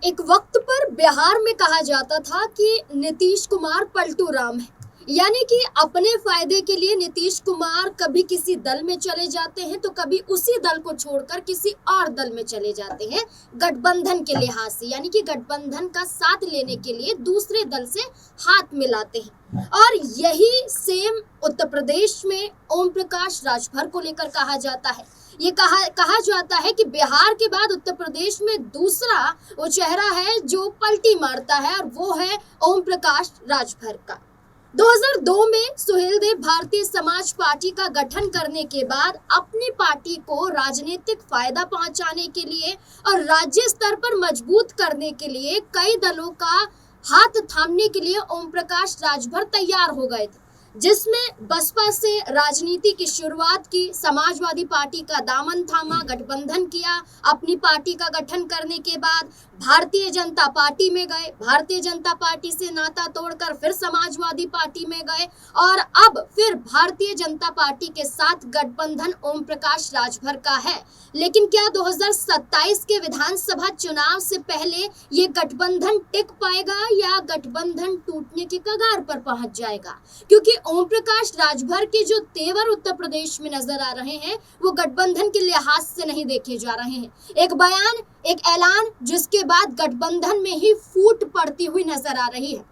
एक वक्त पर बिहार में कहा जाता था कि नीतीश कुमार पलटू राम है। यानी कि अपने फायदे के लिए नीतीश कुमार कभी किसी दल में चले जाते हैं तो कभी उसी दल को छोड़कर किसी और दल में चले जाते हैं गठबंधन के लिहाज से, यानी कि गठबंधन का साथ लेने के लिए दूसरे दल से हाथ मिलाते हैं। और यही सेम उत्तर प्रदेश में ओम प्रकाश राजभर को लेकर कहा जाता है। ये कहा जाता है कि बिहार के बाद उत्तर प्रदेश में दूसरा वो चेहरा है जो पलटी मारता है, और वो है ओम प्रकाश राजभर का। 2002 में सुहेलदेव भारतीय समाज पार्टी का गठन करने के बाद अपनी पार्टी को राजनीतिक फायदा पहुंचाने के लिए और राज्य स्तर पर मजबूत करने के लिए कई दलों का हाथ थामने के लिए ओम प्रकाश राजभर तैयार हो गए थे, जिसमें बसपा से राजनीति की शुरुआत की, समाजवादी पार्टी का दामन थामा, गठबंधन किया। अपनी पार्टी का गठन करने के बाद भारतीय जनता पार्टी में गए, भारतीय जनता पार्टी से नाता तोड़कर फिर समाजवादी पार्टी में गए, और अब फिर भारतीय जनता पार्टी के साथ गठबंधन ओम प्रकाश राजभर का है। लेकिन क्या 2027 के विधानसभा चुनाव से पहले ये गठबंधन टिक पाएगा या गठबंधन टूटने के कगार पर पहुंच जाएगा? क्योंकि ओम प्रकाश राजभर के जो तेवर उत्तर प्रदेश में नजर आ रहे हैं वो गठबंधन के लिहाज से नहीं देखे जा रहे हैं। एक बयान, एक ऐलान, जिसके बाद गठबंधन में ही फूट पड़ती हुई नजर आ रही है।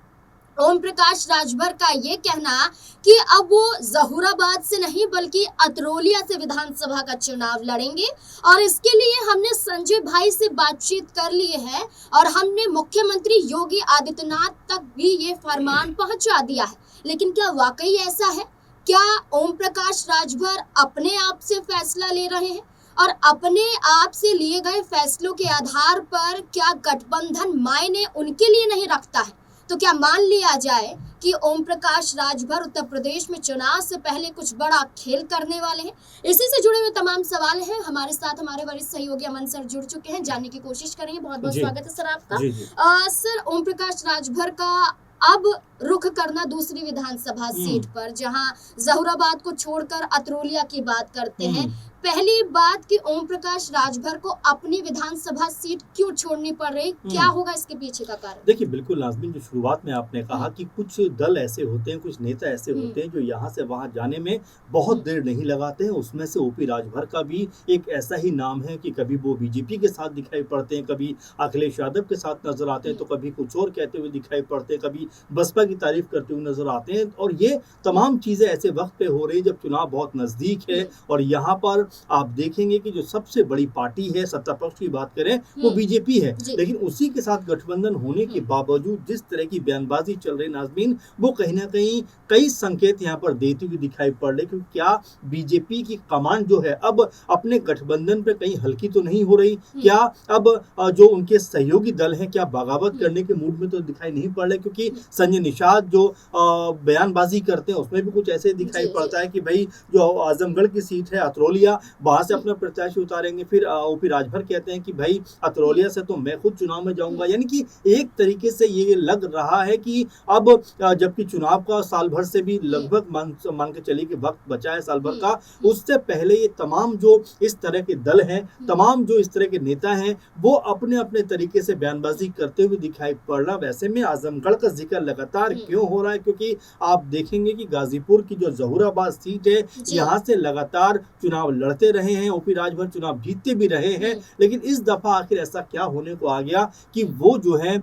ओम प्रकाश राजभर का ये कहना कि अब वो जहूराबाद से नहीं बल्कि अतरोलिया से विधानसभा का चुनाव लड़ेंगे, और इसके लिए हमने संजय भाई से बातचीत कर ली है और हमने मुख्यमंत्री योगी आदित्यनाथ तक भी ये फरमान पहुंचा दिया है। लेकिन क्या वाकई ऐसा है? क्या ओम प्रकाश राजभर अपने आप से फैसला ले रहे हैं, और अपने आप से लिए गए फैसलों के आधार पर क्या गठबंधन मायने उनके लिए नहीं रखता है? तो क्या मान लिया जाए कि ओम प्रकाश राजभर उत्तर प्रदेश में चुनाव से पहले कुछ बड़ा खेल करने वाले हैं? इसी से जुड़े हुए तमाम सवाल हैं। हमारे साथ हमारे वरिष्ठ सहयोगी अमन सर जुड़ चुके हैं, जानने की कोशिश करेंगे। बहुत बहुत स्वागत है सर आपका। सर, ओम प्रकाश राजभर का अब रुख करना दूसरी विधानसभा सीट पर, जहां जहूराबाद को छोड़कर अतरोलिया की बात करते हैं। पहली बात कि ओम प्रकाश राजभर को अपनी विधानसभा सीट क्यों छोड़नी पड़ रही, क्या होगा इसके पीछे का कारण? देखिए, बिल्कुल नाज़मीन, जो शुरुआत में आपने कहा कि कुछ दल ऐसे होते हैं, कुछ नेता ऐसे होते हैं जो यहाँ से वहाँ जाने में बहुत देर नहीं लगाते हैं। उसमें से ओपी राजभर का भी एक ऐसा ही नाम है कि कभी वो बीजेपी के साथ दिखाई पड़ते हैं, कभी अखिलेश यादव के साथ नजर आते हैं, तो कभी कुछ और कहते हुए दिखाई पड़ते हैं, कभी बसपा की तारीफ करते हुए नजर आते हैं। और ये तमाम चीज़ें ऐसे वक्त पे हो रही है जब चुनाव बहुत नज़दीक है, और यहाँ पर आप देखेंगे कि जो सबसे बड़ी पार्टी है, सत्ता पक्ष की बात करें, वो बीजेपी है। लेकिन उसी के साथ गठबंधन होने के बावजूद जिस तरह की बयानबाजी चल रही नाज़मीन, वो कहीं ना कहीं कई संकेत यहाँ पर देती हुई दिखाई पड़ रही, क्योंकि क्या बीजेपी की कमान जो है अब अपने गठबंधन पे कहीं हल्की तो नहीं हो रही? क्या अब जो उनके सहयोगी दल हैं, क्या बगावत करने के मूड में तो दिखाई नहीं पड़ रहे? क्योंकि संजय निषाद जो बयानबाजी करते हैं उसमें भी कुछ ऐसे दिखाई पड़ता है कि भाई जो आजमगढ़ की सीट है अतरोलिया, वहां से अपना प्रत्याशी उतारेंगे। फिर ओपी राजभर कहते हैं कि भाई अतरोलिया से तो मैं खुद चुनाव में जाऊंगा। यानी कि एक तरीके से ये लग रहा है कि अब जबकि चुनाव का साल भर से भी लगभग मान के चलिए कि वक्त बचा है साल भर का, उससे पहले ये तमाम जो इस तरह के दल हैं, तमाम जो इस तरह के नेता हैं, वो अपने अपने तरीके से बयानबाजी करते हुए दिखाई पड़ रहा। वैसे में आजमगढ़ का जिक्र लगातार क्यों हो रहा है? क्योंकि आप देखेंगे कि गाजीपुर की जो जहूराबाद सीट है, यहाँ से लगातार चुनाव लड़ते रहे हैं, ओपी राजभर चुनाव जीतते भी रहे हैं। लेकिन इस दफा आखिर ऐसा क्या होने को आ गया कि वो जो है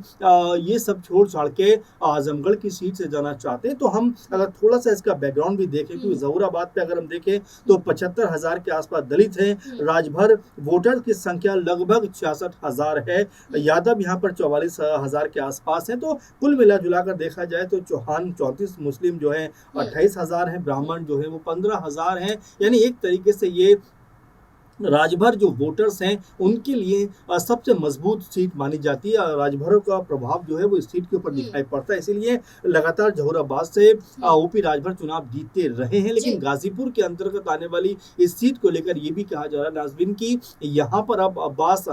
ये सब छोड़ छाड़ के आजमगढ़ की सीट से जाना चाहते हैं? तो हम अगर थोड़ा सा इसका बैकग्राउंड भी देखें, क्योंकि जहूराबाद पे अगर हम देखें तो 75,000 के आसपास दलित हैं, राजभर वोटर की संख्या लगभग 66,000 है, यादव यहाँ पर 44,000 के आसपास है। तो कुल मिला जुला कर देखा जाए तो चौहान 34, मुस्लिम जो है 28,000 है, ब्राह्मण जो है वो 15,000 है। यानी एक तरीके से ये राजभर जो वोटर्स हैं उनके लिए सबसे मजबूत सीट मानी जाती है। राजभर का प्रभाव जो है वो इस सीट के ऊपर दिखाई पड़ता है, इसीलिए लगातार जहूराबाद से ओपी राजभर चुनाव जीतते रहे हैं। लेकिन गाजीपुर के अंतर्गत आने वाली इस सीट को लेकर ये भी कहा जा रहा है नाज़मीन की यहाँ पर अब अब्बास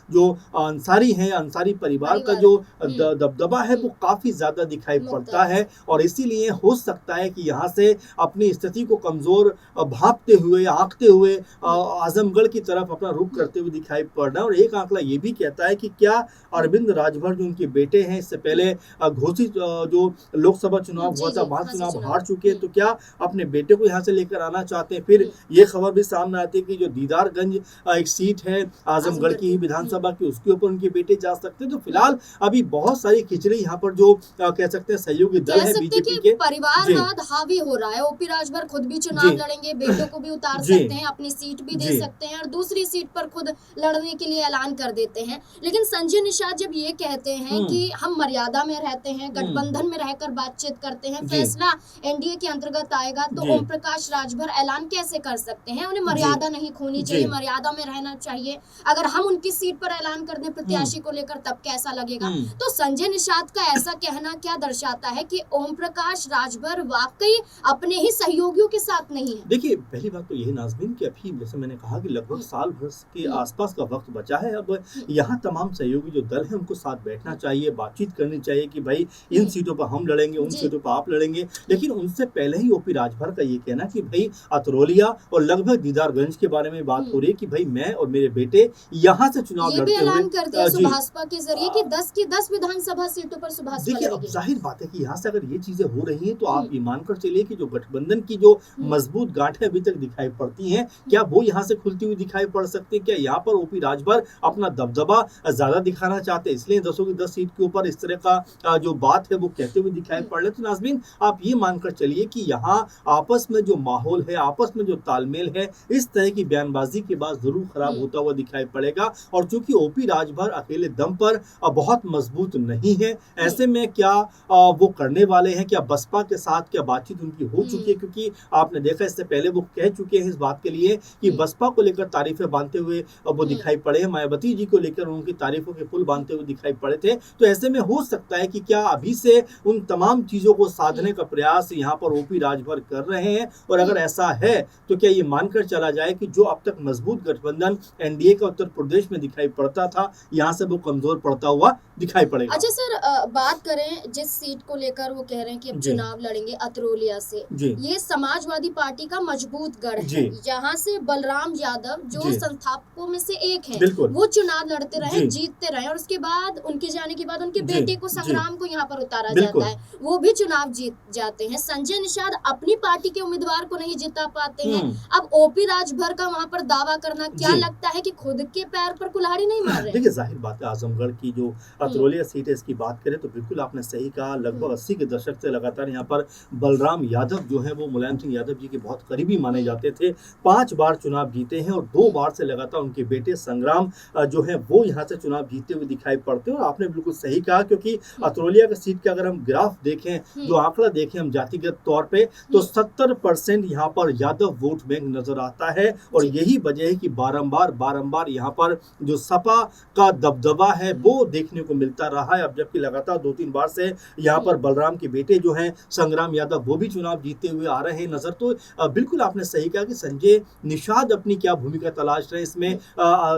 जो अंसारी हैं, अंसारी परिवार का जो दबदबा है वो काफ़ी ज़्यादा दिखाई पड़ता है, और इसीलिए हो सकता है कि यहाँ से अपनी स्थिति को कमज़ोर भांपते हुए, आंकते हुए आजम आजमगढ़ की तरफ अपना रुख करते हुए दिखाई पड़ रहा है। और एक आंकड़ा ये भी कहता है कि क्या अरविंद राजभर जो उनके बेटे हैं, इससे पहले घोषित जो लोकसभा चुनाव हुआ जी था जी वहां हाँ से चुनाव चुनाव हार चुके हैं, तो क्या अपने बेटे को यहाँ से लेकर आना चाहते हैं? फिर ये खबर भी सामने आती है कि जो दीदारगंज एक सीट है आजमगढ़ की ही विधानसभा की, उसके ऊपर उनके बेटे जा सकते हैं। तो फिलहाल अभी बहुत सारी खिचड़ी यहाँ पर जो कह सकते हैं सहयोगी दल कह है सकते बीजेपी कि के। जी परिवारवाद हावी हो रहा है। ओपी राजभर खुद भी चुनाव जी लड़ेंगे, बेटों को भी उतार जी सकते हैं, अपनी सीट भी दे जी सकते हैं और दूसरी सीट पर खुद लड़ने के लिए ऐलान कर देते हैं। लेकिन संजय निषाद जब ये कहते हैं कि हम मर्यादा में रहते हैं, गठबंधन में रहकर बातचीत करते हैं, जी फैसला एनडीए के अंतर्गत आएगा, तो जी ओम प्रकाश राजभर ऐलान कैसे कर सकते हैं? उन्हें जी मर्यादा नहीं खोनी जी चाहिए, मर्यादा में रहना चाहिए। अगर हम उनकी सीट पर ऐलान कर दें प्रत्याशी को लेकर, तब कैसा लगेगा? तो संजय निषाद का ऐसा कहना क्या दर्शाता है कि ओम प्रकाश राजभर वाकई अपने ही सहयोगियों के साथ नहीं है? देखिए, पहली बात तो यही नाज़मीन कि अभी जैसे मैंने कहा कि लगभग साल भर के आसपास का वक्त बचा है। अब यहाँ तमाम सहयोगी जो दल हैं उनको साथ बैठना चाहिए, बातचीत करनी चाहिए कि भाई इन सीटों पर हम लड़ेंगे, उन जी सीटों पर आप लड़ेंगे। लेकिन उनसे पहले ही ओपी राजभर का ये कहना कि भाई अतरौलिया और लगभग दीदारगंज के बारे में बात हो रही है कि भाई मैं और मेरे बेटे यहाँ से चुनाव ये भी लड़ते ऐलान हुए कर दिया जी सुभाषपा के जरिए कि 10 की 10 विधानसभा सीटों पर सुभाषपा देखिए, अब लड़ेगी। जाहिर बात है कि यहाँ से अगर ये चीजें हो रही हैं तो आप ये मानकर चलिए कि जो गठबंधन की जो मजबूत गांठें अभी तक दिखाई पड़ती हैं, क्या वो यहाँ से खुलती हुई दिखाई पड़ सकती है? क्या यहाँ पर ओपी राजभर अपना दबदबा ज्यादा दिखाना चाहते हैं, इसलिए 10 की 10 सीट के ऊपर इस तरह का जो बात है वो कहते हुए दिखाई पड़ रहे? तो नाज़मीन, आप ये मानकर चलिए कि यहाँ आपस में जो माहौल है, आपस में जो तालमेल है, इस तरह की बयानबाजी के बाद जरूर खराब होता हुआ दिखाई पड़ेगा। और चूंकि ओपी राजभर अकेले दम पर बहुत मजबूत नहीं है, ऐसे में क्या वो करने वाले हैं? क्या बसपा के साथ क्या बातचीत उनकी हो चुकी है? क्योंकि आपने देखा इससे पहले वो कह चुके हैं इस बात के लिए कि बसपा को लेकर तारीफें बांधते हुए वो दिखाई पड़े हैं, मायावती जी को लेकर उनकी तारीफों के पुल बांधते हुए दिखाई पड़े थे। तो ऐसे में हो सकता है कि क्या अभी से उन तमाम चीजों को साधने का प्रयास यहाँ पर ओपी राजभर कर रहे हैं? और अगर ऐसा है तो क्या ये मानकर चला जाए कि जो अब तक मजबूत गठबंधन एनडीए का उत्तर प्रदेश में दिखाई पड़ता था, यहाँ से वो कमजोर पड़ता हुआ दिखाई पड़ेगा? अच्छा सर, बात करें जिस सीट को लेकर वो कह रहे हैं कि अब जी चुनाव लड़ेंगे अतरौलिया से, जी ये समाजवादी पार्टी का मजबूत गढ़ है। जी यहाँ से बलराम यादव जो जी संस्थापकों में से एक है, बिल्कुल वो चुनाव लड़ते रहे, जी जीतते रहे, और उसके बाद उनके जाने के बाद उनके जी बेटे को जी संग्राम को यहाँ पर उतारा बिल्कुल जाता है, वो भी चुनाव जीत जाते हैं। संजय निषाद अपनी पार्टी के उम्मीदवार को नहीं जिता पाते हैं। अब ओपी राजभर का वहाँ पर दावा करना, क्या जी लगता है कि खुद के पैर पर कुल्हाड़ी नहीं मार रहे? देखिए, जाहिर बात है आजमगढ़ की जो अतरौलिया सीट है इसकी बात करें तो बिल्कुल आपने सही कहा। लगभग 80 के दशक से लगातार यहाँ पर बलराम यादव जो है वो मुलायम सिंह यादव जी के बहुत करीबी माने जाते थे। 5 बार चुनाव जीते हैं और 2 बार से लगातार उनके बेटे संग्राम जो है वो यहाँ से चुनाव जीतते हुए दिखाई पड़ते हैं। और आपने बिल्कुल सही कहा, क्योंकि अतरौलिया की सीट का अगर हम ग्राफ देखें, जो आंकड़ा देखें हम जातिगत तौर पे, तो 70% यहाँ पर यादव वोट बैंक नजर आता है। और यही वजह है कि बारंबार यहाँ पर जो सपा का दबदबा है वो देखने को मिलता रहा है। अब जबकि लगातार 2-3 बार से यहाँ पर बलराम के बेटे जो हैं संग्राम यादव वो भी चुनाव जीतते हुए आ रहे हैं नजर। तो बिल्कुल आपने सही कहा कि संजय निषाद अपनी क्या भूमिका तलाश रहे हैं इसमें,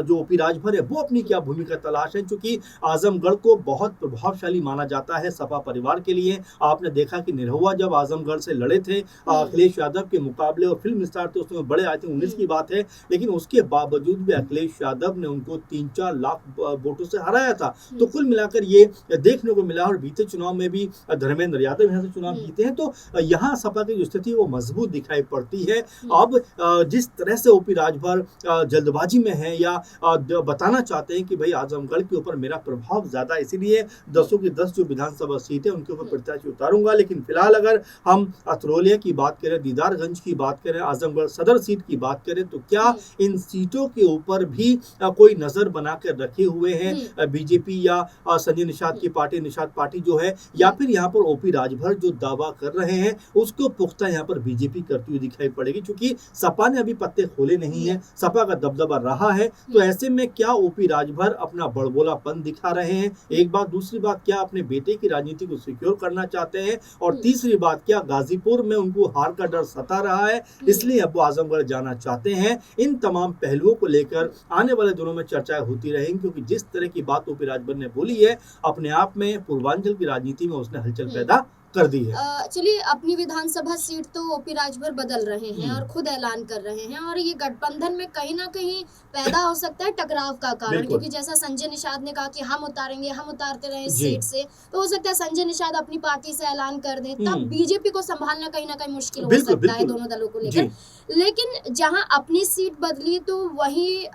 जो ओपी राजभर है वो अपनी क्या भूमिका तलाश है, क्योंकि आजमगढ़ को बहुत प्रभावशाली माना जाता है सपा परिवार के लिए। आपने देखा कि निरहुआ जब आजमगढ़ से लड़े थे अखिलेश यादव के मुकाबले, और फिल्म स्टार थे उसमें बड़े, आई थिंक 19 की बात है, लेकिन उसके बावजूद भी अखिलेश यादव ने उनको 3-4 लाख वोटों से हराया था। तो कुल मिलाकर ये देखने को मिला। और बीते चुनाव में भी धर्मेंद्र यादव यहाँ से चुनाव जीते हैं। तो यहाँ सपा की जो स्थिति है वो मजबूत दिखाई पड़ती है। अब जिस तरह से ओपी राजभर जल्दबाजी में है या बताना चाहते हैं कि भाई आजमगढ़ के ऊपर मेरा प्रभाव ज्यादा, इसीलिए 10 की 10 जो विधानसभा सीट है उनके ऊपर प्रत्याशी उतारूंगा। लेकिन फिलहाल अगर हम अतरौलिया की बात करें, दीदारगंज की बात करें, आजमगढ़ सदर सीट की बात करें, तो क्या इन सीटों के ऊपर भी कोई नजर बना कर रखे हुए हैं बीजेपी या संजय निषाद की पार्टी, निषाद पार्टी जो है, या फिर यहाँ पर ओपी राजभर जो दावा कर रहे हैं उसको पुख्ता यहाँ पर बीजेपी करती हुई दिखाई पड़ेगी? क्योंकि सपा ने अभी पत्ते खोले नहीं है, सपा का दबदबा रहा है। तो ऐसे में क्या ओपी राजभर अपना बड़बोलापन दिखा रहे हैं? एक बात। दूसरी बात, क्या अपने बेटे की राजनीति को सिक्योर करना चाहते हैं? और तीसरी बात, क्या गाजीपुर में उनको हार का डर सता रहा है इसलिए अब वो आजमगढ़ जाना चाहते हैं? इन तमाम पहलुओं को लेकर आने वाले दिनों में चर्चाएं होती रहेंगी, क्योंकि जिस तरह की बात ओपी राजभर ने बोली है, अपने आप में पूर्वांचल की राजनीति में उसने हलचल पैदा कर दी है। चलिए, अपनी विधानसभा सीट तो ओपी राजभर बदल रहे हैं और खुद ऐलान कर रहे हैं, और ये गठबंधन में कहीं ना कहीं पैदा हो सकता है टकराव का कारण, बिल्कुल। क्योंकि जैसा संजय निषाद ने कहा कि हम उतारेंगे, हम उतारते रहे इस जी। सीट से, तो हो सकता है संजय निषाद अपनी पार्टी से ऐलान कर दें, तब हम्म। बीजेपी को संभालना कहीं ना कहीं मुश्किल हो बिल्कुल सकता है बिल्कुल। दोनों दलों को जी। लेकर। लेकिन जहां अपनी सीट बदली, तो वहीं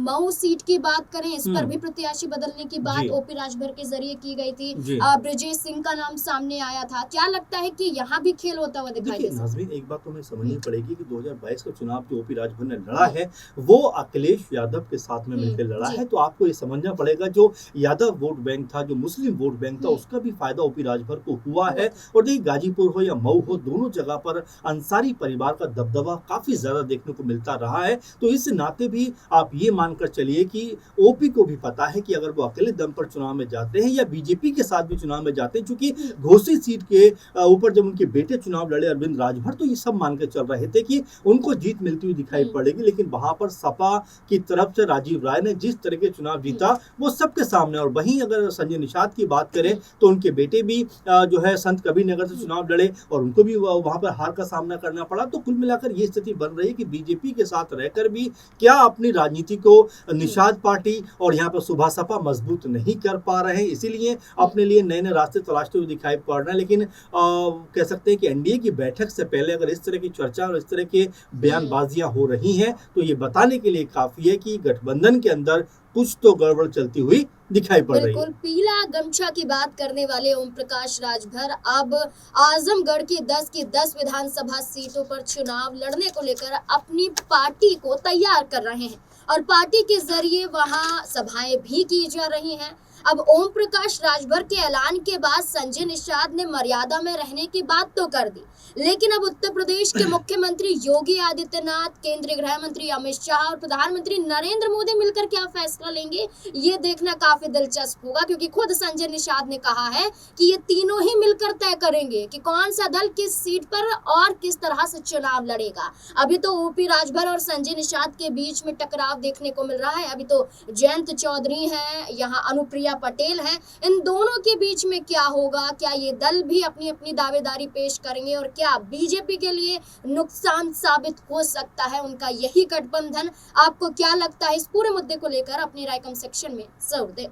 मऊ सीट की बात करें, इस पर भी प्रत्याशी बदलने की बात जी। ओपी राजभर के जरिए की गई थी। जी। ब्रजेश सिंह का नाम सामने आया था। क्या लगता है कि यहाँ भी खेल होता हुआ दिखाई देखिए दे सकता नाज़मीन, एक बात तो हमें समझनी हम्म। पड़ेगी कि 2022 का चुनाव जो ओपी राजभर ने लड़ा है, वो अखिलेश यादव के साथ में मिलकर लड़ा जी। है। तो आपको ये समझना पड़ेगा, जो यादव वोट बैंक था, जो मुस्लिम वोट बैंक था, उसका भी फायदा ओपी राजभर को हुआ है। और देखिए, गाजीपुर हो या मऊ हो, दोनों जगह पर अंसारी परिवार का दबदबा काफी ज्यादा देखने को मिलता रहा है। तो इस नाते भी आप ये मानकर चलिए कि ओपी को भी पता है कि अगर वो अकेले दम पर चुनाव में जाते हैं या बीजेपी के साथ भी चुनाव में जाते हैं, चूंकि घोसी सीट के ऊपर जब उनके बेटे चुनाव लड़े अरविंद राजभर, तो ये सब मान के चल रहे थे कि उनको जीत मिलती हुई दिखाई पड़ेगी। लेकिन वहां पर सपा की तरफ से राजीव राय ने जिस तरह के चुनाव जीता, वो सबके सामने। और वहीं अगर संजय निषाद की बात करें, तो उनके बेटे भी जो है संत कबीर नगर से चुनाव लड़े और उनको भी वहां पर हार का सामना करना पड़ा। तो कुल मिलाकर ये स्थिति बन रही है कि बीजेपी के साथ रहकर भी क्या अपनी राजनीति को निषाद पार्टी और यहाँ पर सुबह सपा मजबूत नहीं कर पा रहे हैं, इसीलिए अपने लिए नए नए रास्ते तलाशते हुए दिखाई पड़ रहे हैं। लेकिन कह सकते हैं कि एनडीए की बैठक से पहले अगर इस तरह की चर्चा और इस तरह के बयानबाजियां हो रही हैं, तो ये बताने के लिए काफी है कि गठबंधन के अंदर कुछ तो गड़बड़ चलती हुई दिखाई पड़ रही है। बिल्कुल, पीला गमछा की बात करने वाले ओम प्रकाश राजभर अब आजमगढ़ की 10 की 10 विधानसभा सीटों पर चुनाव लड़ने को लेकर अपनी पार्टी को तैयार कर रहे हैं, और पार्टी के जरिए वहां सभाएं भी की जा रही हैं। अब ओम प्रकाश राजभर के ऐलान के बाद संजय निषाद ने मर्यादा में रहने की बात तो कर दी, लेकिन अब उत्तर प्रदेश के मुख्यमंत्री योगी आदित्यनाथ, केंद्रीय गृह मंत्री अमित शाह और प्रधानमंत्री नरेंद्र मोदी मिलकर क्या फैसला लेंगे, ये देखना काफी दिलचस्प होगा, क्योंकि खुद संजय निषाद ने कहा है कि ये तीनों ही मिलकर तय करेंगे कि कौन सा दल किस सीट पर और किस तरह से चुनाव लड़ेगा। अभी तो ओपी राजभर और संजय निषाद के बीच में टकराव देखने को मिल रहा है। अभी तो जयंत चौधरी है, यहाँ अनुप्रिया पटेल है, इन दोनों के बीच में क्या होगा, क्या ये दल भी अपनी अपनी दावेदारी पेश करेंगे और क्या बीजेपी के लिए नुकसान साबित हो सकता है उनका यही गठबंधन। आपको क्या लगता है इस पूरे मुद्दे को लेकर? अपनी राय कमेंट सेक्शन में जरूर दें।